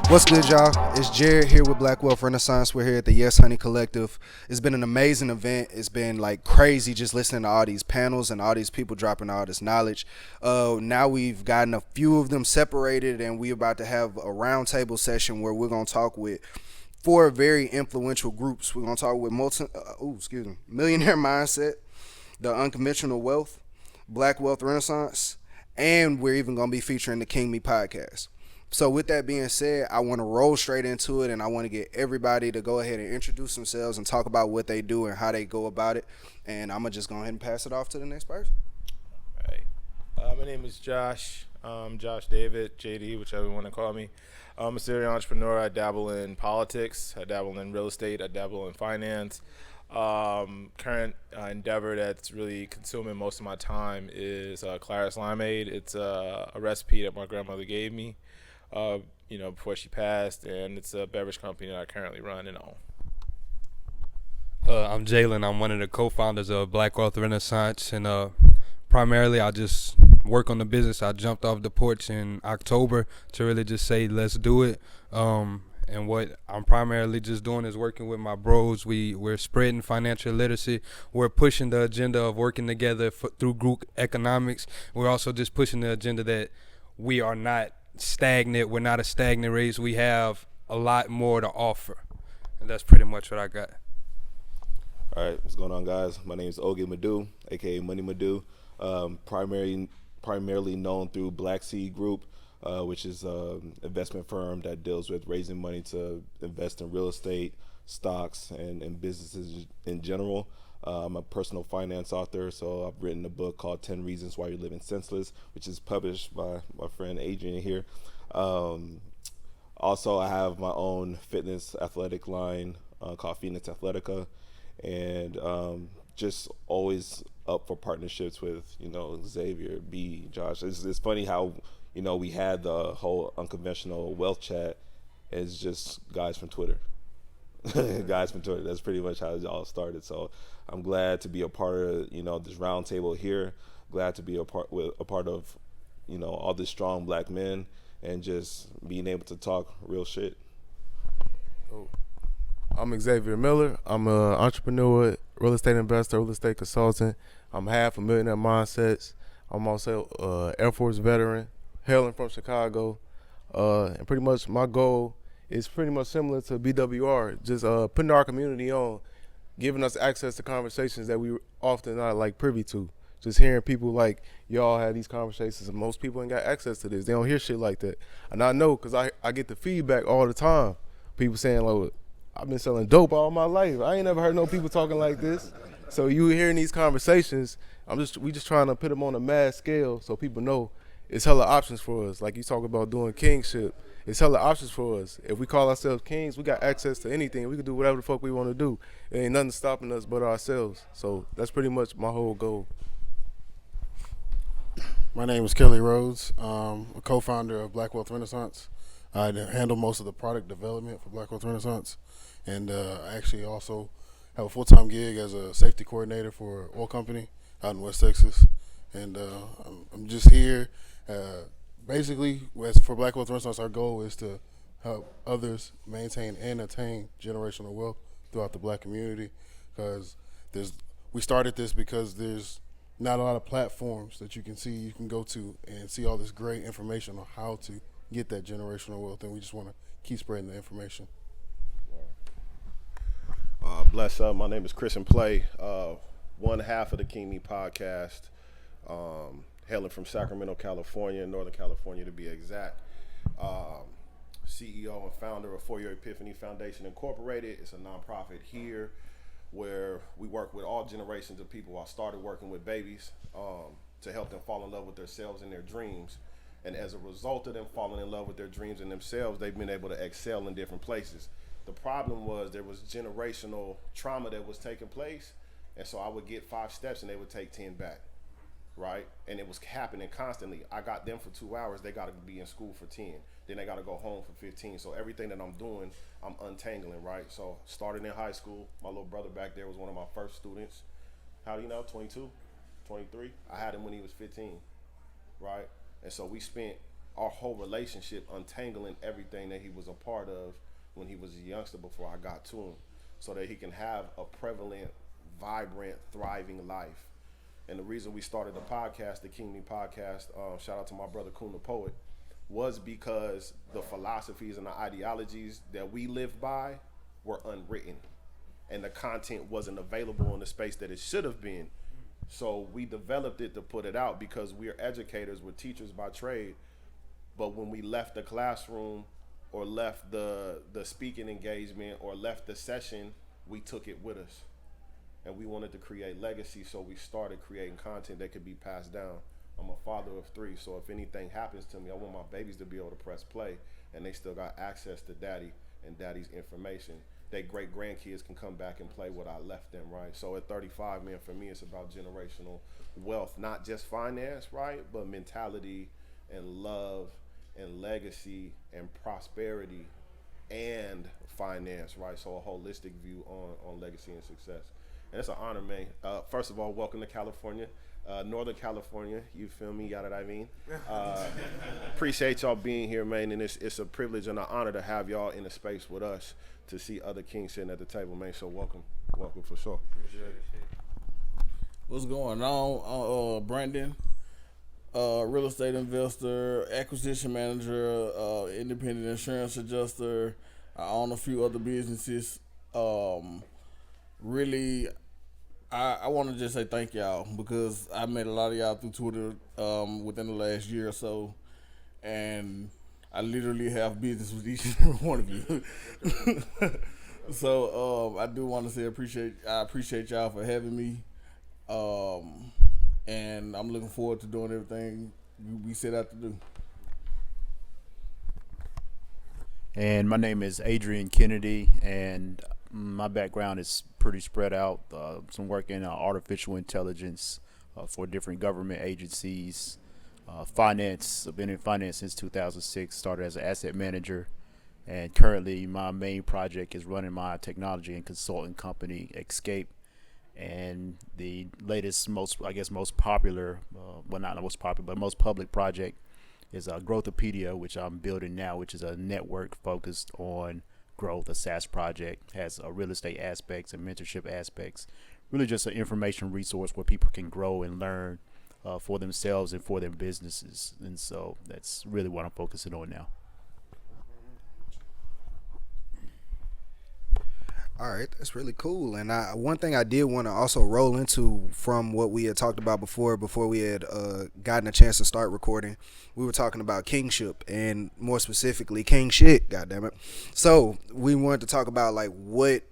What's good, y'all? It's Jared here with Black Wealth Renaissance. We're here at the Yes Honey Collective. It's been an amazing event. It's been like crazy just listening to all these panels and all these people dropping all this knowledge. Now we've gotten a few of them separated, and we're about to have a roundtable session where we're going to talk with four very influential groups. We're going to talk with Millionaire Mindset, the Unconventional Wealth, Black Wealth Renaissance, and we're even going to be featuring the King Me podcast. So with that being said, I want to roll straight into it, and I want to get everybody to go ahead and introduce themselves and talk about what they do and how they go about it. And I'm going to just go ahead and pass it off to the next person. All right. My name is Josh. Josh David, JD, whichever you want to call me. I'm a serial entrepreneur. I dabble in politics. I dabble in real estate. I dabble in finance. Current endeavor that's really consuming most of my time is Claris Limeade. It's a recipe that my grandmother gave me. Before she passed, and it's a beverage company that I currently run and own. I'm Jalen. I'm one of the co-founders of Black Wealth Renaissance, and primarily I just work on the business. I jumped off the porch in October to really just say, let's do it. And what I'm primarily just doing is working with my bros. We're spreading financial literacy. We're pushing the agenda of working together through group economics. We're also just pushing the agenda that we are not stagnant. We're not a stagnant race. We have a lot more to offer, and that's pretty much what I got. All right, what's going on, guys? My name is Oge Madu, aka Money Madu. Primarily known through Black Seed Group, which is an investment firm that deals with raising money to invest in real estate, stocks, and businesses in general. I'm a personal finance author, so I've written a book called 10 Reasons Why You're Living Senseless, which is published by my friend Adrian here. Also, I have my own fitness athletic line called Phoenix Athletica, and just always up for partnerships with, Xavier, B, Josh. It's funny how, we had the whole unconventional wealth chat as just guys from Twitter. Guys from Twitter. That's pretty much how it all started. So I'm glad to be a part of this roundtable here. Glad to be a part of all these strong black men and just being able to talk real shit. I'm Xavier Miller. I'm an entrepreneur, real estate investor, real estate consultant. I'm half a millionaire mindsets. I'm also Air Force veteran, hailing from Chicago, and pretty much my goal is pretty much similar to BWR, just putting our community on, giving us access to conversations that we often not like privy to. Just hearing people like y'all have these conversations, and most people ain't got access to this. They don't hear shit like that. And I know because I get the feedback all the time. People saying, like, I've been selling dope all my life. I ain't never heard no people talking like this. So you hearing these conversations, we just trying to put them on a mass scale so people know it's hella options for us. Like you talk about doing kingship. It's hella options for us. If we call ourselves kings, we got access to anything. We can do whatever the fuck we want to do. There ain't nothing stopping us but ourselves. So that's pretty much my whole goal. My name is Kelly Rhodes. I'm a co-founder of Black Wealth Renaissance. I handle most of the product development for Black Wealth Renaissance. And I actually also have a full-time gig as a safety coordinator for an oil company out in West Texas. And I'm just here. Basically, as for Black Wealth Renaissance, our goal is to help others maintain and attain generational wealth throughout the black community. Because we started this because there's not a lot of platforms that you can go to and see all this great information on how to get that generational wealth, and we just want to keep spreading the information. Bless up. My name is Chris and Play, one half of the King Me podcast. Hailing from Sacramento, California, Northern California to be exact. CEO and founder of For Your Epiphany Foundation Incorporated. It's a nonprofit here where we work with all generations of people. I started working with babies to help them fall in love with themselves and their dreams. And as a result of them falling in love with their dreams and themselves, they've been able to excel in different places. The problem was there was generational trauma that was taking place. And so I would get 5 steps and they would take 10 back. Right? And it was happening constantly. I got them for 2 hours. They got to be in school for 10. Then they got to go home for 15. So everything that I'm doing, I'm untangling, right? So starting in high school, my little brother back there was one of my first students. How do you know? 22, 23? I had him when he was 15, right? And so we spent our whole relationship, untangling everything that he was a part of when he was a youngster before I got to him, so that he can have a prevalent, vibrant, thriving life. And the reason we started the podcast, the King Me podcast, shout out to my brother Kun the Poet, was because the philosophies and the ideologies that we live by were unwritten, and the content wasn't available in the space that it should have been. So we developed it to put it out because we're educators, we're teachers by trade. But when we left the classroom or left the speaking engagement or left the session, we took it with us. And we wanted to create legacy, so we started creating content that could be passed down. I'm a father of 3, so if anything happens to me, I want my babies to be able to press play, and they still got access to daddy and daddy's information. Their great grandkids can come back and play what I left them, right? So at 35, man, for me, it's about generational wealth, not just finance, right? But mentality and love and legacy and prosperity and finance, right? So a holistic view on legacy and success. And it's an honor, man. First of all, welcome to California. Northern California, you feel me? Got it, I mean. Appreciate y'all being here, man, and it's a privilege and an honor to have y'all in the space with us to see other kings sitting at the table, man. So welcome for sure. What's going on? Brandon, real estate investor, acquisition manager, independent insurance adjuster. I own a few other businesses. Really, I want to just say thank y'all, because I met a lot of y'all through Twitter within the last year or so, and I literally have business with each and every one of you. So I do want to say I appreciate y'all for having me, and I'm looking forward to doing everything we set out to do. And my name is Adrian Kennedy, and my background is pretty spread out. Some work in artificial intelligence for different government agencies. Finance. I've been in finance since 2006. Started as an asset manager, and currently my main project is running my technology and consulting company, Escape. And the latest, most popular, well, not the most popular, but most public project is Growthopedia, which I'm building now, which is a network focused on growth. A SaaS project, has real estate aspects and mentorship aspects. Really just an information resource where people can grow and learn for themselves and for their businesses. And so that's really what I'm focusing on now. All right, that's really cool. And one thing I did want to also roll into from what we had talked about before we had gotten a chance to start recording, we were talking about kingship, and more specifically king shit, goddammit. So we wanted to talk about, like, what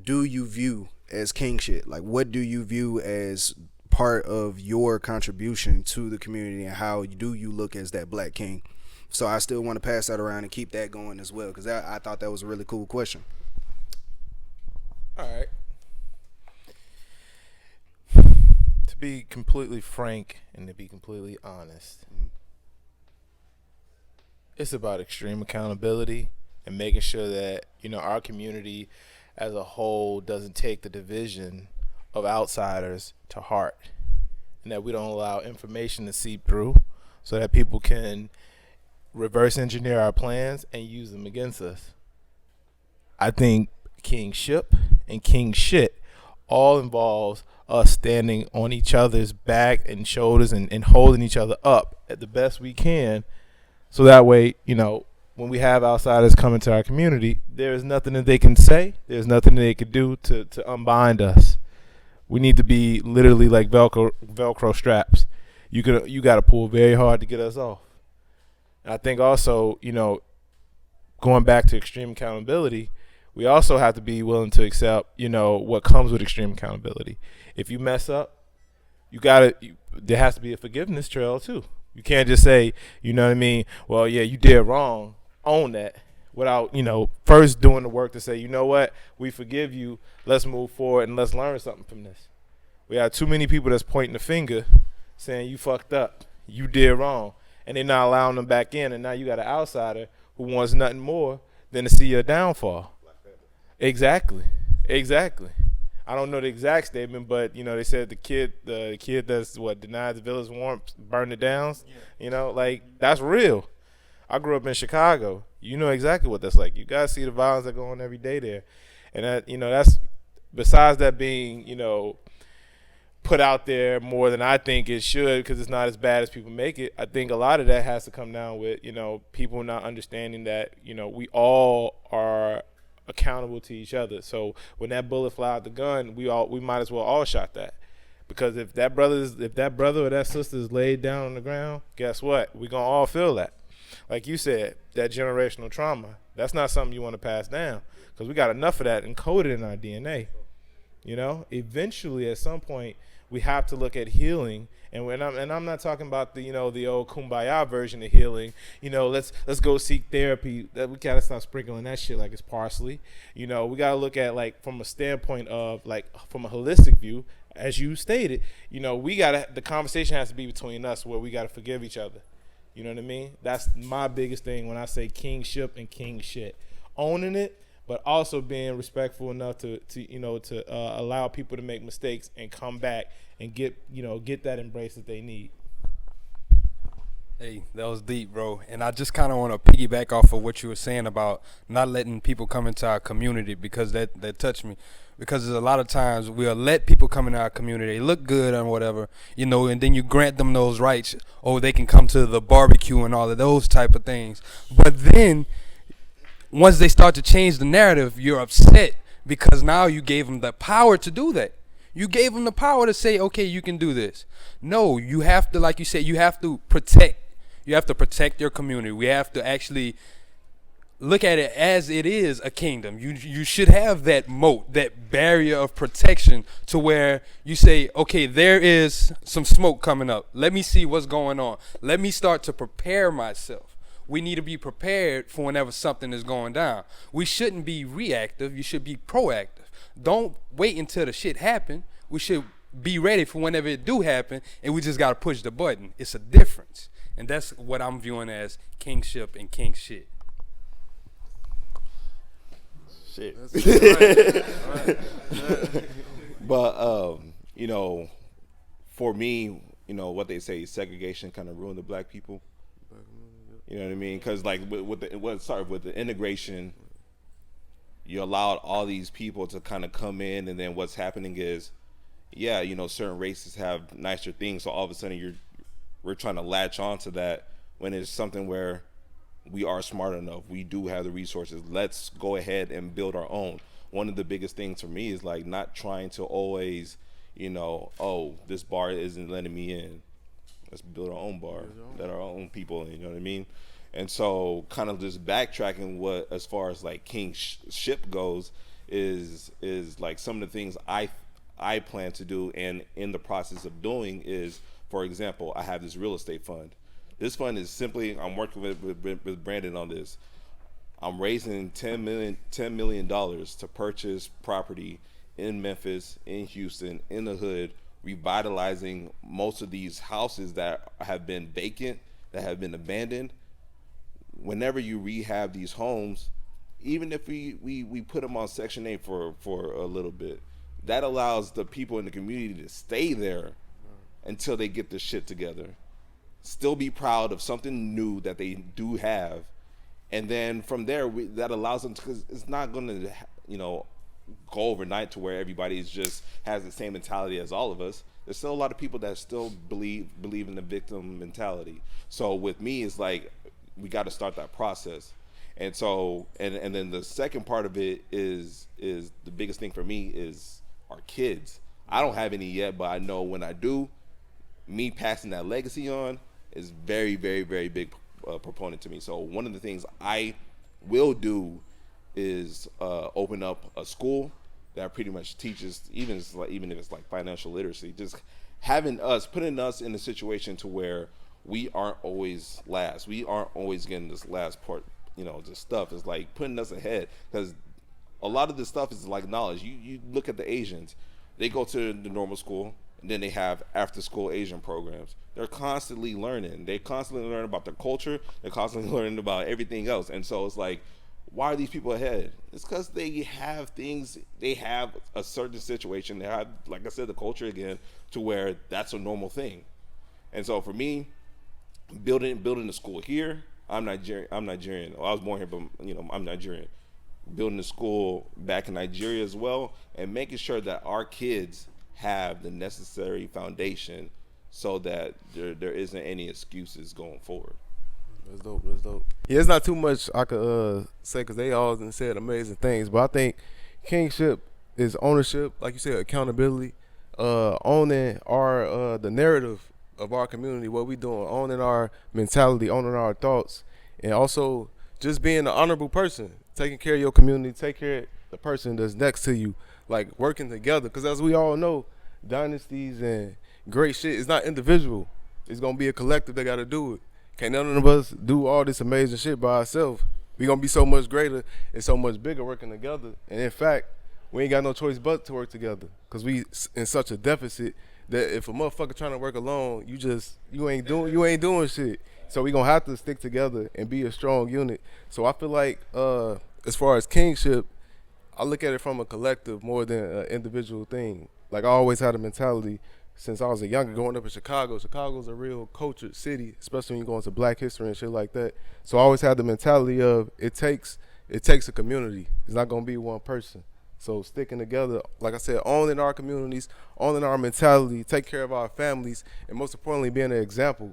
do you view as king shit? Like, what do you view as part of your contribution to the community, and how do you look as that black king? So I still want to pass that around and keep that going as well, because I thought that was a really cool question. All right. To be completely frank and to be completely honest, it's about extreme accountability and making sure that, our community as a whole doesn't take the division of outsiders to heart, and that we don't allow information to seep through so that people can reverse engineer our plans and use them against us. I think kingship and king shit all involves us standing on each other's back and shoulders and holding each other up at the best we can, so that way, when we have outsiders come into our community, there's nothing that they can say, there's nothing that they can do to unbind us. We need to be literally like Velcro straps. You got to pull very hard to get us off. And I think also, going back to extreme accountability, we also have to be willing to accept, what comes with extreme accountability. If you mess up, there has to be a forgiveness trail too. You can't just say, well, yeah, you did wrong, own that, without, first doing the work to say, you know what, we forgive you, let's move forward and let's learn something from this. We have too many people that's pointing the finger, saying you fucked up, you did wrong, and they're not allowing them back in, and now you got an outsider who wants nothing more than to see your downfall. Exactly. I don't know the exact statement, but they said the kid that's denied the village warmth, burned it down. That's real. I grew up in Chicago. You know exactly what that's like. You guys see the violence that go on every day there. And that, that's besides that being, put out there more than I think it should because it's not as bad as people make it. I think a lot of that has to come down with, people not understanding that, we all are accountable to each other. So when that bullet fly out the gun, we might as well all shot that. Because if that brother or that sister is laid down on the ground, guess what? We're going to all feel that. Like you said, that generational trauma, that's not something you want to pass down because we got enough of that encoded in our DNA. Eventually at some point, we have to look at healing, and I'm not talking about the the old kumbaya version of healing. Let's go seek therapy. That we gotta stop sprinkling that shit like it's parsley. We gotta look at like from a standpoint of like from a holistic view, as you stated. The conversation has to be between us where we gotta forgive each other. You know what I mean? That's my biggest thing when I say kingship and king shit. Owning it, but also being respectful enough to allow people to make mistakes and come back and get that embrace that they need. Hey, that was deep, bro. And I just kind of want to piggyback off of what you were saying about not letting people come into our community because that touched me. Because there's a lot of times we'll let people come into our community, they look good or whatever, and then you grant them those rights. Oh, they can come to the barbecue and all of those type of things. But then once they start to change the narrative, you're upset because now you gave them the power to do that. You gave them the power to say, okay, you can do this. No, you have to, like you said, you have to protect. You have to protect your community. We have to actually look at it as it is a kingdom. You should have that moat, that barrier of protection to where you say, okay, there is some smoke coming up. Let me see what's going on. Let me start to prepare myself. We need to be prepared for whenever something is going down. We shouldn't be reactive. You should be proactive. Don't wait until the shit happen. We should be ready for whenever it do happen, and we just got to push the button. It's a difference. And that's what I'm viewing as kingship and king shit. Shit. But, for me, what they say, segregation kind of ruined the black people. You know what I mean? Because like with the integration, you allowed all these people to kind of come in, and then what's happening is, certain races have nicer things, so all of a sudden we're trying to latch on to that when it's something where we are smart enough, we do have the resources. Let's go ahead and build our own. One of the biggest things for me is like not trying to always, this bar isn't letting me in. Let's build our own bar, let our own people, you know what I mean? And so kind of just backtracking what as far as like kingship goes is like some of the things I plan to do and in the process of doing is, for example, I have this real estate fund. This fund is simply, I'm working with Brandon on this. I'm raising $10 million to purchase property in Memphis, in Houston, in the hood, revitalizing most of these houses that have been vacant, that have been abandoned. Whenever you rehab these homes, even if we put them on Section 8 for a little bit, that allows the people in the community to stay there until they get this shit together. Still be proud of something new that they do have. And then from there, that allows them to, because it's not going to, go overnight to where everybody just has the same mentality as all of us. There's still a lot of people that still believe in the victim mentality. So with me, it's like, we got to start that process. And so, and then the second part of it is the biggest thing for me is our kids. I don't have any yet, but I know when I do, me passing that legacy on is very, very, very big proponent to me. So one of the things I will do is open up a school that pretty much teaches, even if it's like financial literacy, just putting us in a situation to where we aren't always last. We aren't always getting this last part, this stuff is like putting us ahead, because a lot of this stuff is like knowledge. You look at the Asians, they go to the normal school, and then they have after school Asian programs. They're constantly learning. They constantly learn about their culture. They're constantly learning about everything else. And so it's like, why are these people ahead? It's because they have things, they have a certain situation. They have, like I said, the culture again, to where that's a normal thing. And so for me, building the school here, I'm Nigerian. I was born here, but I'm Nigerian. Building a school back in Nigeria as well, and making sure that our kids have the necessary foundation so that there isn't any excuses going forward. That's dope. That's dope. Yeah, it's not too much I could say because they all done said amazing things. But I think kingship is ownership, like you said, accountability, owning our the narrative of our community, what we doing, owning our mentality, owning our thoughts, and also just being an honorable person, taking care of your community, take care of the person that's next to you, like working together. Because as we all know, dynasties and great shit is not individual. It's gonna be a collective that got to do it. Can't none of us do all this amazing shit by ourselves. We gonna be so much greater and so much bigger working together. And in fact, we ain't got no choice but to work together because we in such a deficit that if a motherfucker trying to work alone, you ain't doing shit. So we gonna have to stick together and be a strong unit. So I feel like as far as kingship, I look at it from a collective more than an individual thing. Like I always had a mentality since I was a younger, growing up in Chicago. Chicago's a real cultured city, especially when you go into Black history and shit like that. So I always had the mentality of it takes a community. It's not gonna be one person. So sticking together, like I said, owning our communities, owning our mentality, take care of our families, and most importantly, being an example,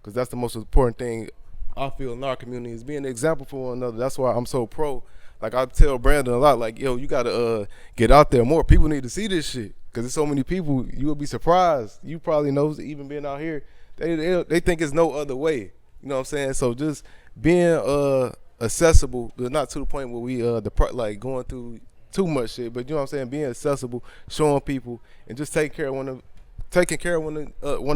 because that's the most important thing I feel in our community is being an example for one another. That's why I'm so pro. Like I tell Brandon a lot, like, yo, you gotta get out there more. People need to see this shit. Cause there's so many people, you will be surprised. You probably know, even being out here, they think it's no other way. You know what I'm saying? So just being accessible, but not to the point where we like going through too much shit. But you know what I'm saying? Being accessible, showing people, and just taking care of one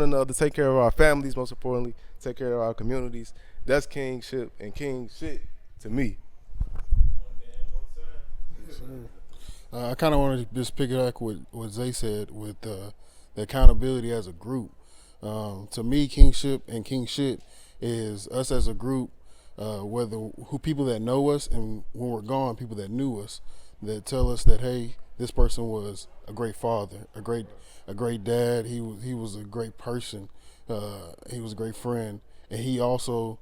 another, take care of our families, most importantly, take care of our communities. That's kingship and king shit to me. I kind of want to just pick it up with what Zay said with the accountability as a group. To me, kingship and king shit is us as a group, whether who people that know us and when we're gone, people that knew us, that tell us that, hey, this person was a great father, a great dad. He was a great person. He was a great friend, and he also,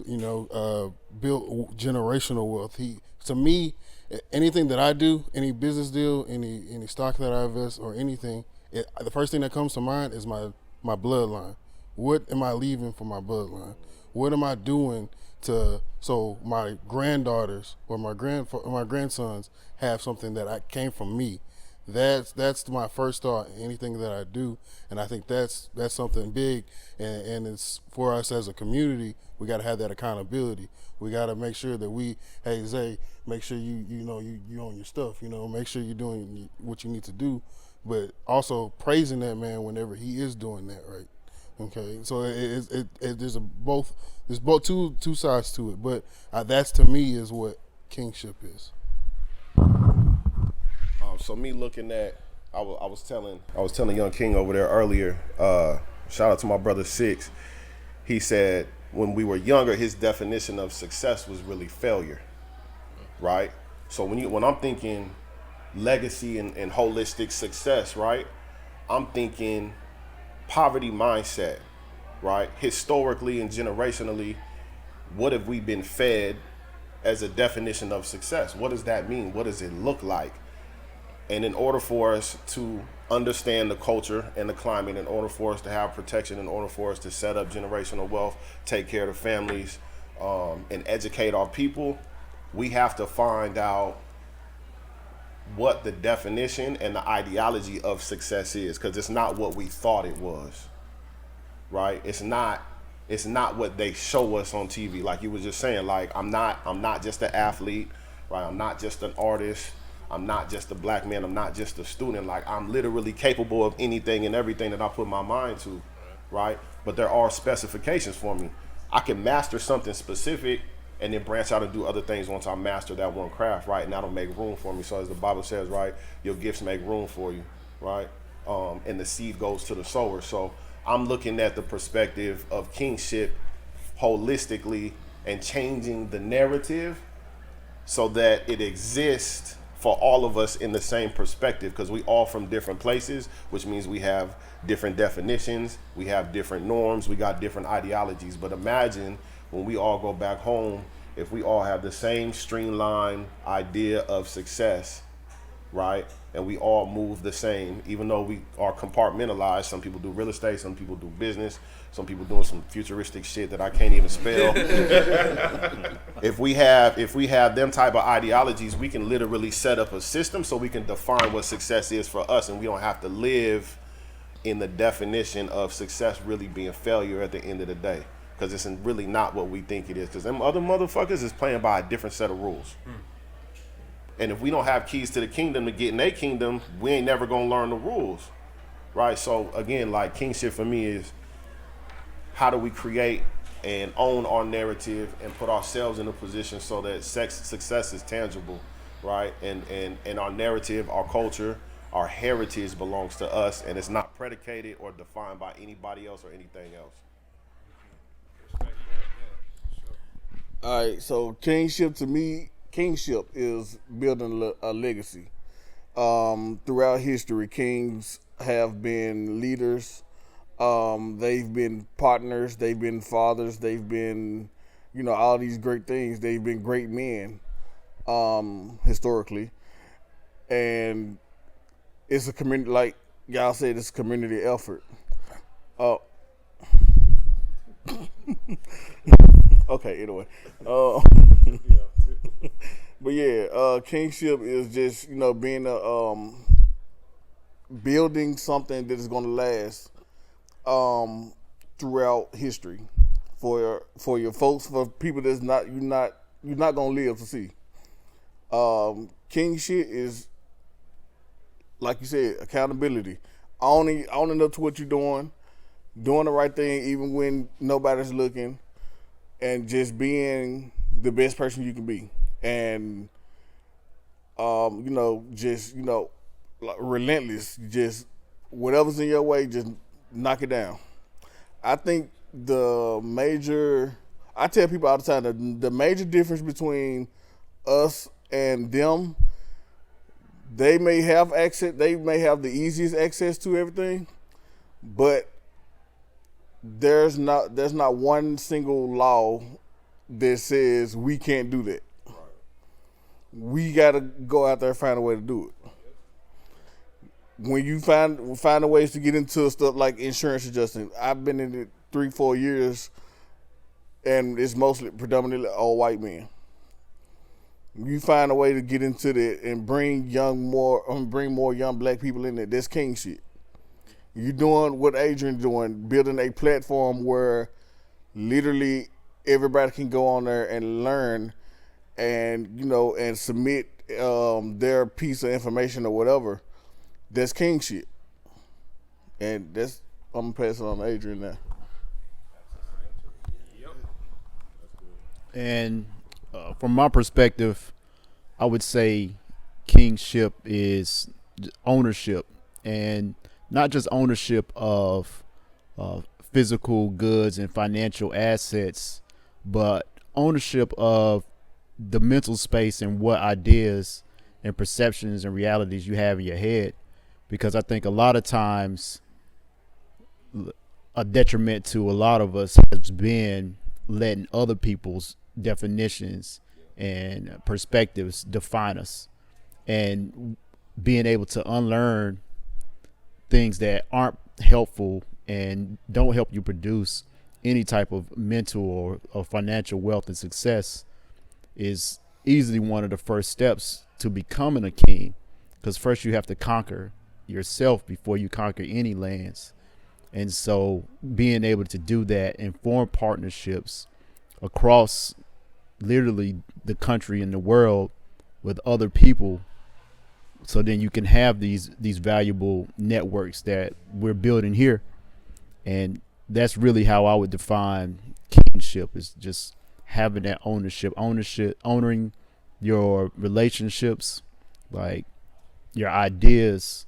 built generational wealth. To me, anything that I do, any business deal, any stock that I invest or anything, the first thing that comes to mind is my bloodline. What am I leaving for my bloodline? What am I doing so my granddaughters or my grandsons have something that came from me? That's my first thought in anything that I do, and I think that's something big, and it's for us as a community. We got to have that accountability. We got to make sure that hey Zay, make sure you own your stuff. Make sure you're doing what you need to do, but also praising that man whenever he is doing that right. Okay, so there's two sides to it, but that's to me is what kingship is. So me looking at, I was telling Young King over there earlier. Shout out to my brother Six. He said when we were younger, his definition of success was really failure, right? So when I'm thinking legacy and holistic success, right? I'm thinking poverty mindset, right? Historically and generationally, what have we been fed as a definition of success? What does that mean? What does it look like? And in order for us to understand the culture and the climate, in order for us to have protection, in order for us to set up generational wealth, take care of the families, and educate our people, we have to find out what the definition and the ideology of success is, because it's not what we thought it was, right? It's not what they show us on TV. Like you was just saying, like I'm not just an athlete, right? I'm not just an artist. I'm not just a black man. I'm not just a student. Like I'm literally capable of anything and everything that I put my mind to, right? But there are specifications for me. I can master something specific and then branch out and do other things once I master that one craft, right? And that'll make room for me. So as the Bible says, right, your gifts make room for you, right? And the seed goes to the sower. So I'm looking at the perspective of kingship holistically and changing the narrative so that it exists for all of us in the same perspective, because we all from different places, which means we have different definitions, we have different norms, we got different ideologies. But imagine when we all go back home, if we all have the same streamlined idea of success, right? And we all move the same, even though we are compartmentalized. Some people do real estate, some people do business, some people doing some futuristic shit that I can't even spell. If we have them type of ideologies, we can literally set up a system so we can define what success is for us, and we don't have to live in the definition of success really being failure at the end of the day, because it's really not what we think it is, because them other motherfuckers is playing by a different set of rules. And if we don't have keys to the kingdom to get in their kingdom, we ain't never gonna learn the rules, right? So again, like, kingship for me is, how do we create and own our narrative and put ourselves in a position so that success is tangible, right? And our narrative, our culture, our heritage belongs to us, and it's not predicated or defined by anybody else or anything else. All right, so kingship to me, kingship is building a legacy. Throughout history, kings have been leaders. They've been partners. They've been fathers. They've been, all these great things. They've been great men, historically. And it's a community, like y'all said, it's a community effort. Okay, anyway. But yeah, kingship is just, being building something that is going to last throughout history for your folks, for people that's you're not going to live to see. Kingship is, like you said, accountability. Owning up to what you're doing the right thing even when nobody's looking, and just being the best person you can be. And just like relentless, just whatever's in your way, just knock it down. I think I tell people all the time that the major difference between us and them, they may have the easiest access to everything, but there's not one single law that says we can't do that. We gotta go out there and find a way to do it. When you find the ways to get into stuff like insurance adjusting, I've been in it 3-4 years, and it's mostly predominantly all white men. You find a way to get into that and bring more young black people in there. That's king shit. You doing what Adrian's doing, building a platform where literally everybody can go on there and learn, and and submit their piece of information or whatever. That's king shit. And I'm gonna pass it on to Adrian now. And from my perspective, I would say kingship is ownership, and not just ownership of physical goods and financial assets, but ownership of the mental space and what ideas and perceptions and realities you have in your head. Because I think a lot of times a detriment to a lot of us has been letting other people's definitions and perspectives define us, and being able to unlearn things that aren't helpful and don't help you produce any type of mental or financial wealth and success is easily one of the first steps to becoming a king. Because first you have to conquer yourself before you conquer any lands. And so being able to do that and form partnerships across literally the country and the world with other people, so then you can have these valuable networks that we're building here. And that's really how I would define kingship, is just having that ownership, honoring your relationships, like your ideas,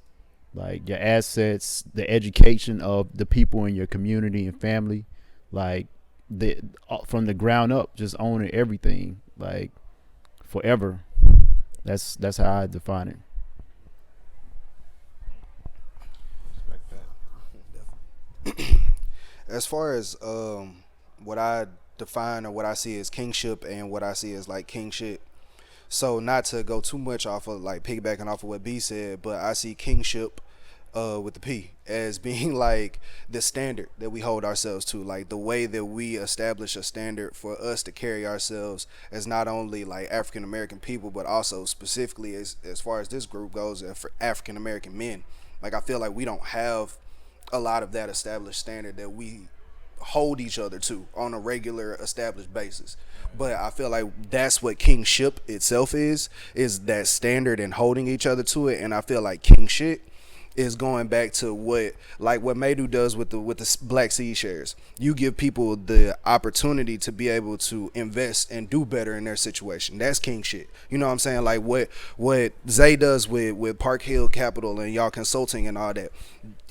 like your assets, the education of the people in your community and family, like from the ground up, just owning everything, like forever. That's how I define it. As far as what I define or what I see as kingship and what I see as like king shit. So not to go too much off of like piggybacking off of what B said, but I see kingship with the P as being like the standard that we hold ourselves to, like the way that we establish a standard for us to carry ourselves as not only like African American people, but also specifically as far as this group goes, for African American men. Like I feel like we don't have a lot of that established standard that we hold each other to on a regular established basis. But I feel like that's what kingship itself is that standard and holding each other to it. And I feel like kingship is going back to what Maydu does with the Black Seed shares. You give people the opportunity to be able to invest and do better in their situation. That's king shit. You know what I'm saying? Like what Zay does with Park Hill Capital and y'all consulting and all that.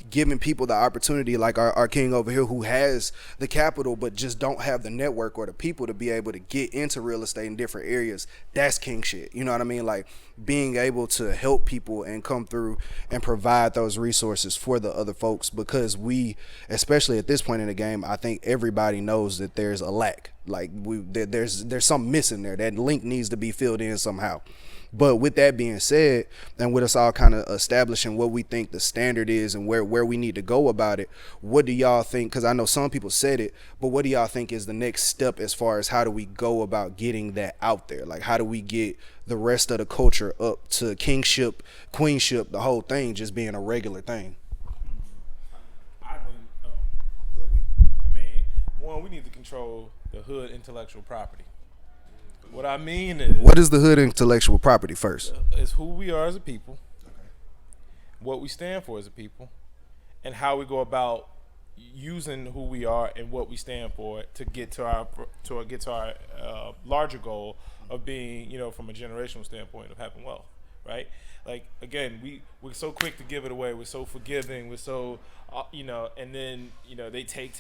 Giving people the opportunity, like our king over here who has the capital but just don't have the network or the people to be able to get into real estate in different areas. That's king shit. You know what I mean? Like being able to help people and come through and provide those resources for the other folks, because we, especially at this point in the game, I think everybody knows that there's a lack. Like there's something missing there. That link needs to be filled in somehow. But with that being said, and with us all kind of establishing what we think the standard is and where we need to go about it, what do y'all think? Because I know some people said it, but what do y'all think is the next step as far as how do we go about getting that out there? Like how do we get the rest of the culture up to kingship, queenship, the whole thing just being a regular thing? I mean, one, we need to control the hood intellectual property. What I mean is, what is the hood intellectual property first? Is who we are as a people, what we stand for as a people, and how we go about using who we are and what we stand for to get to our larger goal of being, from a generational standpoint of having wealth, right? Like again, we're so quick to give it away. We're so forgiving. We're so, and then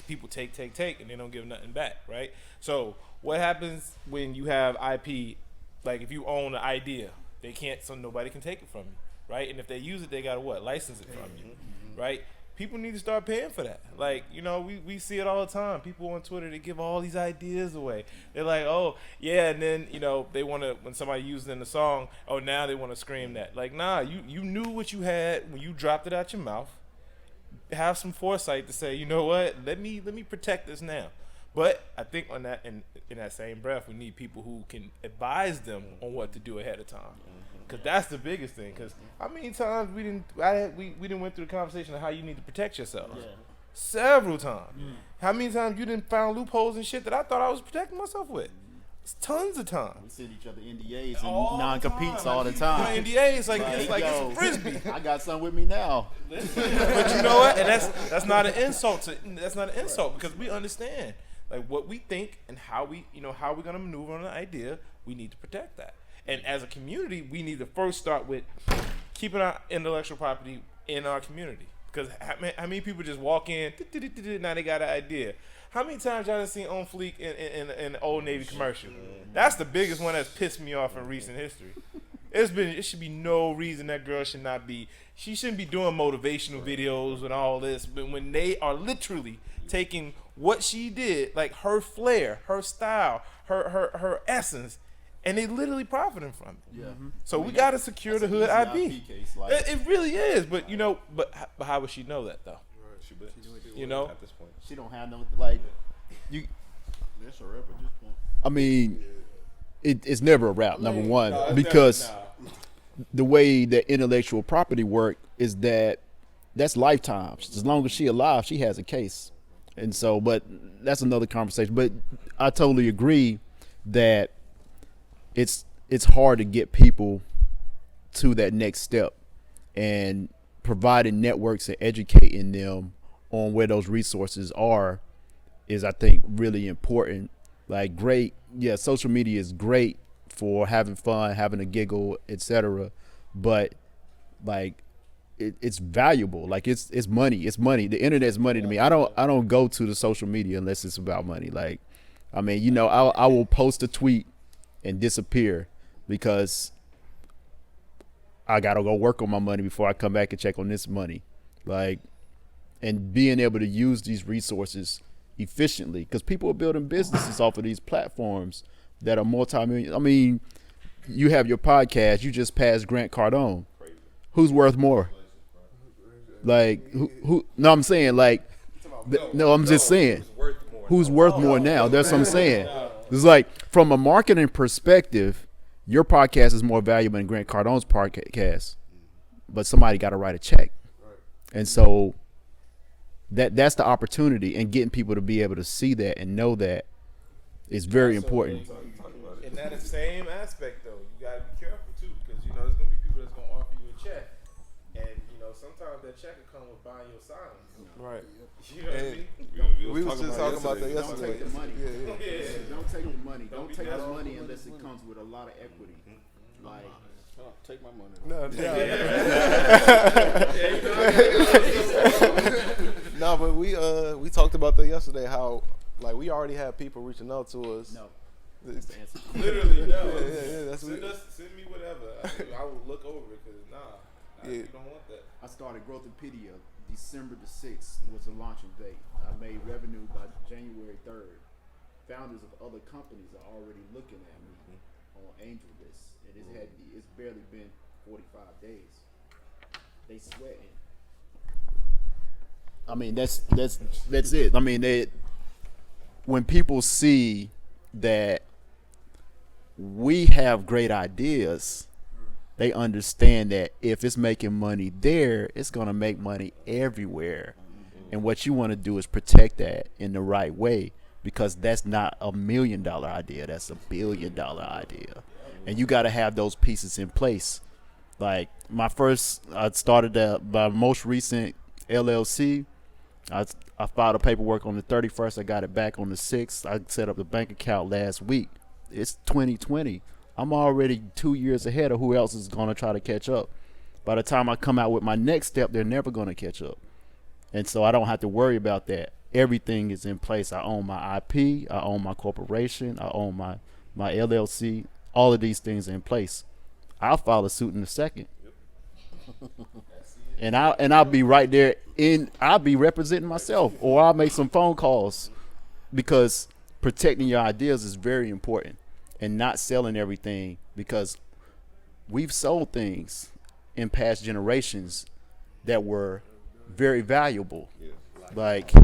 people take, and they don't give nothing back, right? So what happens when you have IP? Like if you own an idea, nobody can take it from you, right? And if they use it, they gotta license it from you, right? People need to start paying for that. Like, we see it all the time. People on Twitter, they give all these ideas away. They're like, oh, yeah, and then, they want to, when somebody uses it in the song, oh, now they want to scream that. Like, nah, you knew what you had when you dropped it out your mouth. Have some foresight to say, you know what, let me protect this now. But I think on that, in that same breath, we need people who can advise them on what to do ahead of time. Because that's the biggest thing. Because how many times we didn't went through the conversation of how you need to protect yourself? Yeah. Several times. How many times you didn't find loopholes and shit that I thought I was protecting myself with? It's tons of times. We send each other NDAs and non-competes all the time. NDAs it's a frisbee. I got some with me now. But you know what? And that's not an insult. That's not an insult because we understand like what we think and how we're gonna maneuver on an idea. We need to protect that. And as a community, we need to first start with keeping our intellectual property in our community. Because how many people just walk in, now they got an idea. How many times y'all have seen On Fleek in an Old Navy commercial? That's the biggest one that's pissed me off in recent history. It should be no reason that girl she shouldn't be doing motivational videos and all this. But when they are literally taking what she did, like her flair, her style, her essence, and they literally profiting from it. Yeah. So we gotta secure the hood IP. It really is, but but how would she know that though? Right. At this point, she don't have no you. That's a rap at this point. I mean, it's never a rap. Number one, because the way that intellectual property work is that's lifetimes. As long as she alive, she has a case, and so. But that's another conversation. But I totally agree that it's hard to get people to that next step, and providing networks and educating them on where those resources are is, I think, really important. Like social media is great for having fun, having a giggle, etc. But like it's valuable. Like it's money. It's money. The internet's money to me. I don't go to the social media unless it's about money. Like, I mean, I will post a tweet and disappear because I gotta go work on my money before I come back and check on this money. Like, and being able to use these resources efficiently, because people are building businesses off of these platforms that are multi-million. I mean, you have your podcast. You just passed Grant Cardone. Who's worth more? Like who? No, I'm saying like. No, I'm just saying. Who's worth more now? That's what I'm saying. It's like from a marketing perspective, your podcast is more valuable than Grant Cardone's podcast, but somebody got to write a check, and so that's the opportunity, and getting people to be able to see that and know that is very important. In that same aspect, though, you gotta be careful too, because there's gonna be people that's gonna offer you a check, and sometimes that check will come with buying your silence. Right. You know what I mean? We was just talking about that yesterday. Don't take the money. Yeah. Don't take the money. Don't be take the desperate. money unless it comes with a lot of equity. Like, Take my money. No, but we talked about that yesterday. How like we already have people reaching out to us. no. Literally, no. Yeah, that's send me whatever. I will look over it because you don't want that. I started Growthopedia December the 6th was the launching date. I made revenue by January 3rd. Founders of other companies are already looking at me on Angel List, and it's barely been 45 days. They sweating. I mean, that's it. I mean, when people see that we have great ideas, they understand that if it's making money there, it's going to make money everywhere. And what you want to do is protect that in the right way, because that's not $1 million idea. That's $1 billion idea. And you got to have those pieces in place. Like I started my most recent LLC. I filed the paperwork on the 31st. I got it back on the 6th. I set up the bank account last week. It's 2020. I'm already 2 years ahead of who else is going to try to catch up. By the time I come out with my next step, they're never going to catch up. And so I don't have to worry about that. Everything is in place. I own my IP. I own my corporation. I own my LLC. All of these things are in place. I'll file a suit in a second. And I'll be right there I'll be representing myself, or I'll make some phone calls, because protecting your ideas is very important, and not selling everything, because we've sold things in past generations that were very valuable, like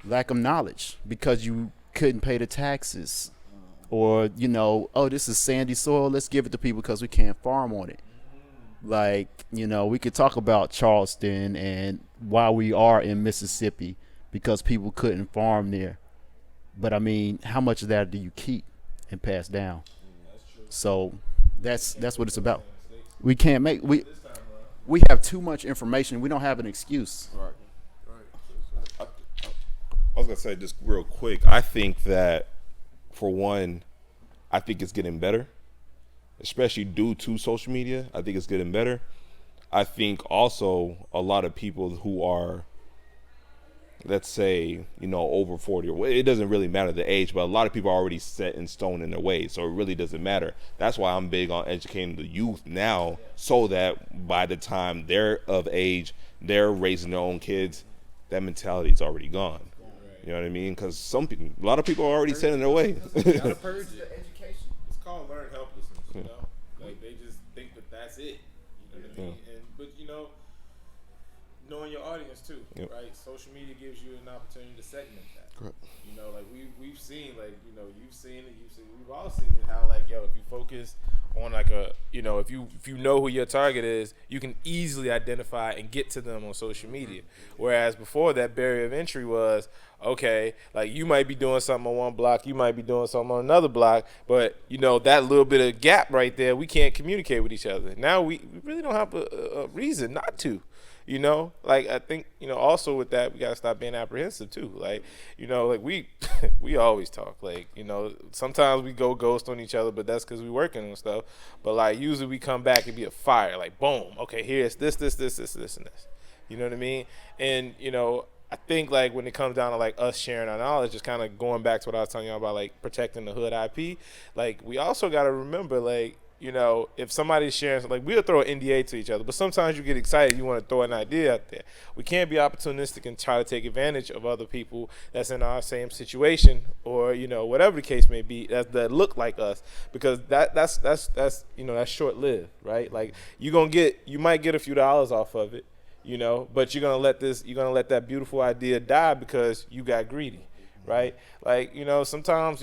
lack of knowledge, because you couldn't pay the taxes, or this is sandy soil, let's give it to people because we can't farm on it. Like, we could talk about Charleston and why we are in Mississippi, because people couldn't farm there. But I mean, how much of that do you keep and pass down? So that's what it's about. We can't we have too much information. We don't have an excuse. Right. I was gonna say just real quick. I think that, for one, I think it's getting better, especially due to social media. I think it's getting better. I think also a lot of people who are, let's say, over 40, or it doesn't really matter the age, but a lot of people are already set in stone in their ways, so it really doesn't matter. That's why I'm big on educating the youth now, so that by the time they're of age, they're raising their own kids, that mentality is already gone. You know what I mean? Because a lot of people are already set in their way. Gotta purge it. It's called learned helplessness. Like they just think that's it. You know what I mean? But knowing your audience too, right? Social media gives you an opportunity to segment that. Correct. Like we've seen, you've seen it, we've all seen it, how if you focus on if you know who your target is, you can easily identify and get to them on social media. Whereas before, that barrier of entry was, okay, you might be doing something on one block, you might be doing something on another block, but that little bit of gap right there, we can't communicate with each other. Now we really don't have a reason not to. I think, also with that, we got to stop being apprehensive too. We always talk, sometimes we go ghost on each other, but that's because we working on stuff. But usually we come back and be a fire, boom, okay, here's this, and this. You know what I mean? And, I think when it comes down to us sharing our knowledge, just kind of going back to what I was telling y'all about protecting the hood IP, we also got to remember, you know, if somebody's sharing, like, we'll throw an NDA to each other, but sometimes you get excited, you want to throw an idea out there. We can't be opportunistic and try to take advantage of other people that's in our same situation, or, you know, whatever the case may be, that look like us, because that's you know, that's short lived, right? Like, you might get a few dollars off of it, you know, but you're gonna let that beautiful idea die because you got greedy, right? Like, you know, sometimes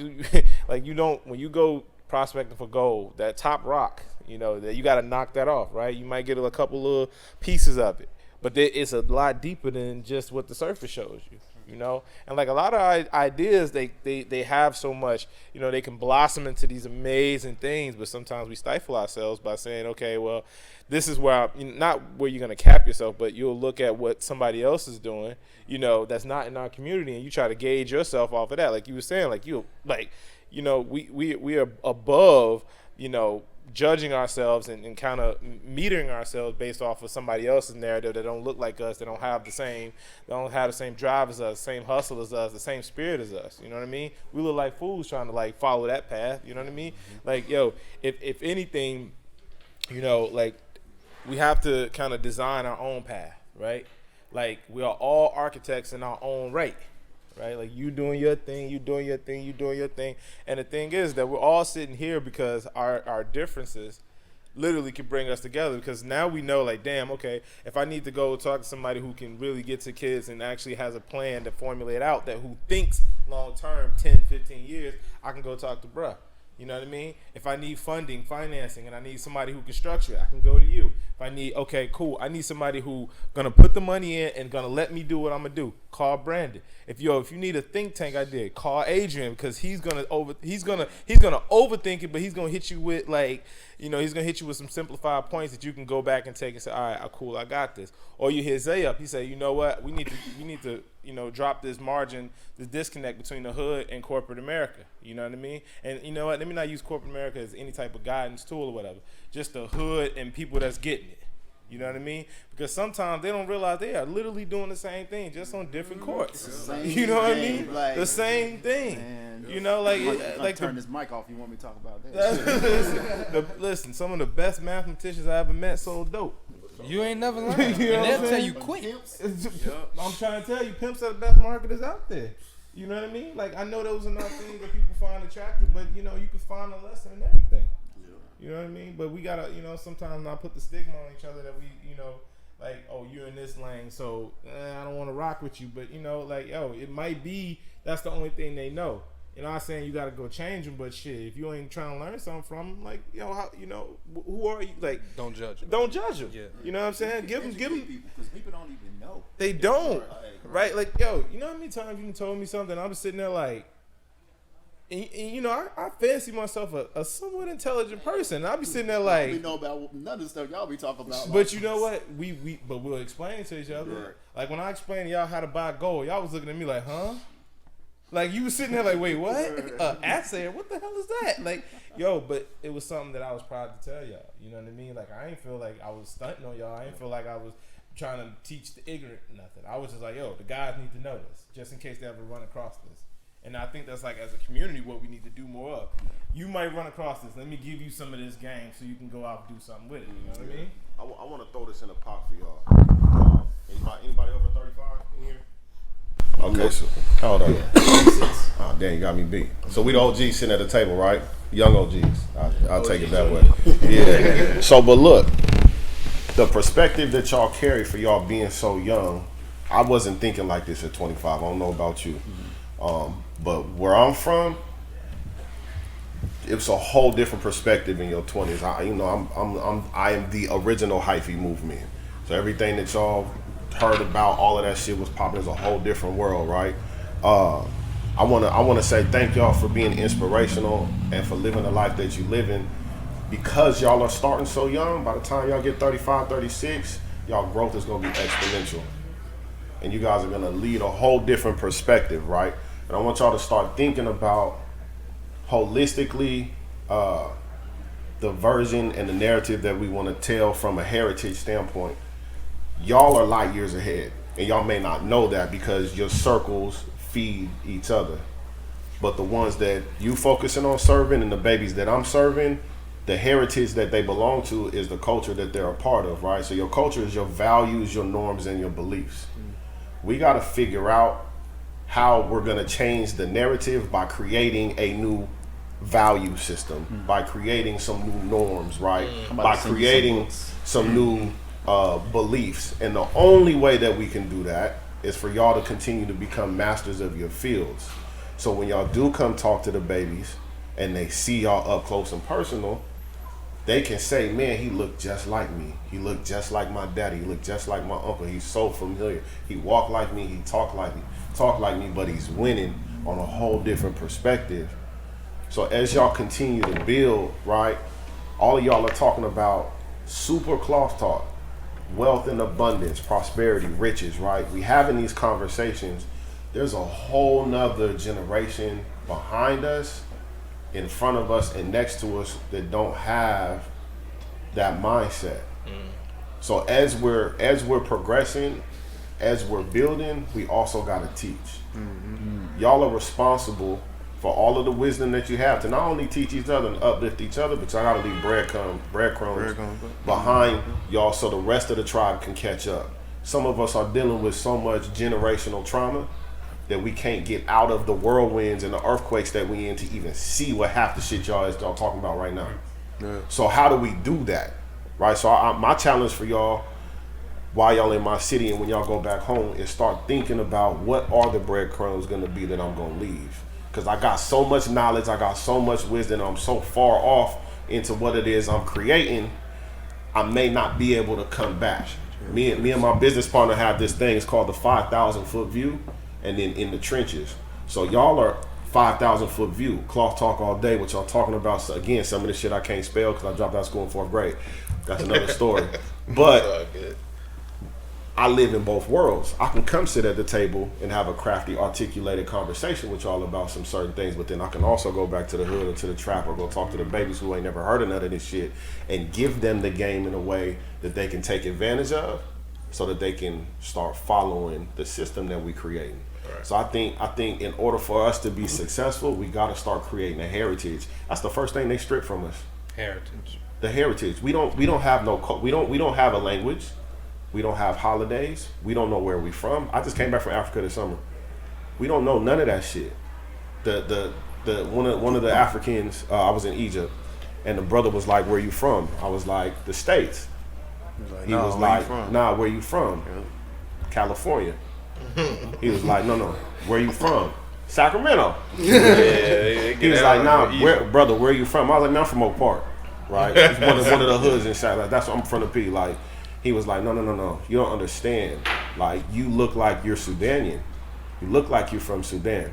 like, when you go prospecting for gold, that top rock, you know, that you got to knock that off, right? You might get a couple little pieces of it, but it's a lot deeper than just what the surface shows you, you know. And like, a lot of ideas, they have so much, you know, they can blossom into these amazing things, but sometimes we stifle ourselves by saying, okay, well, this is not where you're going to cap yourself, but you'll look at what somebody else is doing, you know, that's not in our community, and you try to gauge yourself off of that. Like you were saying, you know, we are above, you know, judging ourselves and kind of metering ourselves based off of somebody else's narrative that don't look like us, that don't have the same drive as us, same hustle as us, the same spirit as us. You know what I mean? We look like fools trying to, like, follow that path. You know what I mean? Like, yo, if anything, you know, like, we have to kind of design our own path, right? Like, we are all architects in our own right. Right? Like, you doing your thing, you doing your thing, you doing your thing. And the thing is that we're all sitting here because our differences literally can bring us together, because now we know, like, damn, okay, if I need to go talk to somebody who can really get to kids and actually has a plan to formulate out, that who thinks long term, 10, 15 years, I can go talk to bruh. You know what I mean? If I need financing, and I need somebody who can structure it, I can go to you. If I need, okay, cool, I need somebody who gonna put the money in and gonna let me do what I'm gonna do, call Brandon. If you need a think tank idea, call Adrian, because he's gonna overthink it, but he's gonna hit you with, like, you know, he's gonna hit you with some simplified points that you can go back and take and say, all right, cool, I got this. Or you hit Zay up, he say, you know what, we need to you know, drop this margin, this disconnect between the hood and corporate America. You know what I mean? And you know what? Let me not use corporate America as any type of guidance tool or whatever. Just the hood and people that's getting it. You know what I mean? Because sometimes they don't realize they are literally doing the same thing, just on different courts. You know what I mean? Like, the same thing. Man, you know, like turn this mic off. You want me to talk about that? Listen, some of the best mathematicians I ever met sold dope. You ain't never learned. You know, and they'll tell you quit. I'm trying to tell you, pimps are the best marketers out there. You know what I mean? Like, I know those are not things that people find attractive, but, you know, you can find a lesson in everything. You know what I mean? But we gotta, you know, sometimes not put the stigma on each other that we, you know, like, oh, you're in this lane, so I don't want to rock with you. But, you know, like, yo, it might be that's the only thing they know. You know, I'm saying you gotta go change them, but shit, if you ain't trying to learn something from them, like, yo, how, you know, who are you? Like, don't judge them. Don't judge them. Yeah. You know what I'm saying? Give them, because people don't even know. They don't, right? Like, yo, you know how many times you told me something, I'm just sitting there like, and you know, I fancy myself a somewhat intelligent person. I'll be sitting there like, we know about none of the stuff y'all be talking about. But you know what? But we'll explain to each other. Right. Like, when I explained to y'all how to buy gold, y'all was looking at me like, huh? Like, you was sitting there like, wait, what? Asset? What the hell is that? Like, yo, but it was something that I was proud to tell y'all. You know what I mean? Like, I ain't feel like I was stunting on y'all. I ain't feel like I was trying to teach the ignorant nothing. I was just like, yo, the guys need to know this, just in case they ever run across this. And I think that's, like, as a community, what we need to do more of. You might run across this. Let me give you some of this game so you can go out and do something with it. You know what I mean? I want to throw this in a pot for y'all. Anybody over 35 in here? Okay, so how old are you? Oh, damn, you got me beat. So we the OGs sitting at the table, right? Young OGs. I'll take it that way. Yeah. So, but look, the perspective that y'all carry for y'all being so young, I wasn't thinking like this at 25. I don't know about you. But where I'm from, it's a whole different perspective in your 20s. I am the original hyphy movement. So everything that y'all heard about, all of that shit was popping. As a whole different world, right? I wanna say thank y'all for being inspirational and for living the life that you living. Because y'all are starting so young, by the time y'all get 35, 36, y'all growth is gonna be exponential. And you guys are gonna lead a whole different perspective, right? And I want y'all to start thinking about holistically the version and the narrative that we want to tell from a heritage standpoint. Y'all are light years ahead, and y'all may not know that because your circles feed each other. But the ones that you focusing on serving and the babies that I'm serving, the heritage that they belong to is the culture that they're a part of, right? So your culture is your values, your norms, and your beliefs. We got to figure out how we're going to change the narrative by creating a new value system, by creating some new norms, right? By creating some new beliefs. And the only way that we can do that is for y'all to continue to become masters of your fields. So when y'all do come talk to the babies and they see y'all up close and personal, they can say, man, he looked just like me. He looked just like my daddy. He looked just like my uncle. He's so familiar. He walked like me. He talked like me, but he's winning on a whole different perspective. So as y'all continue to build, right, all of y'all are talking about super cloth talk, wealth and abundance, prosperity, riches, right? We having these conversations. There's a whole nother generation behind us, in front of us, and next to us that don't have that mindset. So as we're progressing, as we're building, we also got to teach. Y'all are responsible for all of the wisdom that you have to not only teach each other and uplift each other, but y'all got to leave breadcrumbs behind y'all so the rest of the tribe can catch up. Some of us are dealing with so much generational trauma that we can't get out of the whirlwinds and the earthquakes that we in to even see what half the shit y'all talking about right now. So how do we do that, right? So my challenge for y'all, while y'all in my city and when y'all go back home, is start thinking about what are the breadcrumbs going to be that I'm going to leave. Because I got so much knowledge, I got so much wisdom, I'm so far off into what it is I'm creating, I may not be able to come back. Me and my business partner have this thing, it's called the 5,000 foot view, and then in the trenches. So y'all are 5,000 foot view, cloth talk all day, what y'all talking about. So again, some of this shit I can't spell because I dropped out of school in 4th grade. That's another story. But I live in both worlds. I can come sit at the table and have a crafty, articulated conversation with y'all about some certain things, but then I can also go back to the hood or to the trap or go talk to the babies who ain't never heard of none of this shit and give them the game in a way that they can take advantage of so that they can start following the system that we creating. Right. So I think in order for us to be successful, we got to start creating a heritage. That's the first thing they strip from us. Heritage. The heritage. We don't have we don't have a language. We don't have holidays. We don't know where we from. I just came back from Africa this summer. We don't know none of that shit. One of the Africans, I was in Egypt, and the brother was like, "Where you from?" I was like, "The States." He was like, "Nah, where you from?" California. He was like, "No, where you from?" Sacramento. He was like, "Nah, brother, where you from?" I was like, "Man, I'm from Oak Park, right? It's one of the hoods in Sac. Like, that's what I'm from the P." Like, he was like, no, you don't understand. Like, you look like you're Sudanian. You look like you're from Sudan.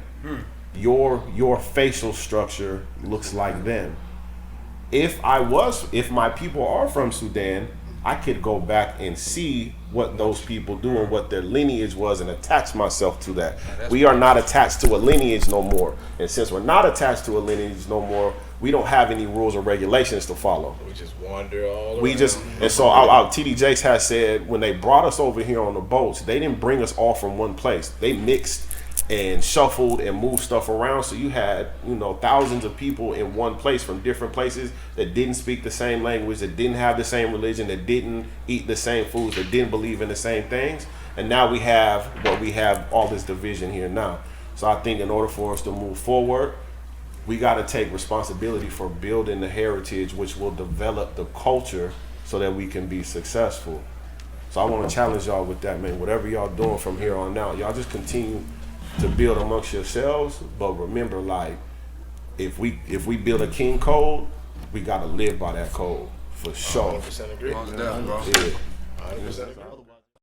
Your facial structure looks like them. If my people are from Sudan, I could go back and see what those people do and what their lineage was and attach myself to that. We are not attached to a lineage no more. And since we're not attached to a lineage no more, we don't have any rules or regulations to follow. We just wander all around. And so TD Jakes has said when they brought us over here on the boats, they didn't bring us all from one place. They mixed and shuffled and moved stuff around. So you had, thousands of people in one place from different places that didn't speak the same language, that didn't have the same religion, that didn't eat the same foods, that didn't believe in the same things. And now we have all this division here now. So I think in order for us to move forward, we got to take responsibility for building the heritage, which will develop the culture so that we can be successful. So I want to challenge y'all with that, man. Whatever y'all doing from here on out, y'all just continue to build amongst yourselves. But remember, like, if we build a king code, we got to live by that code for sure. 100% agree. Most definitely, bro. Yeah. 100% agree.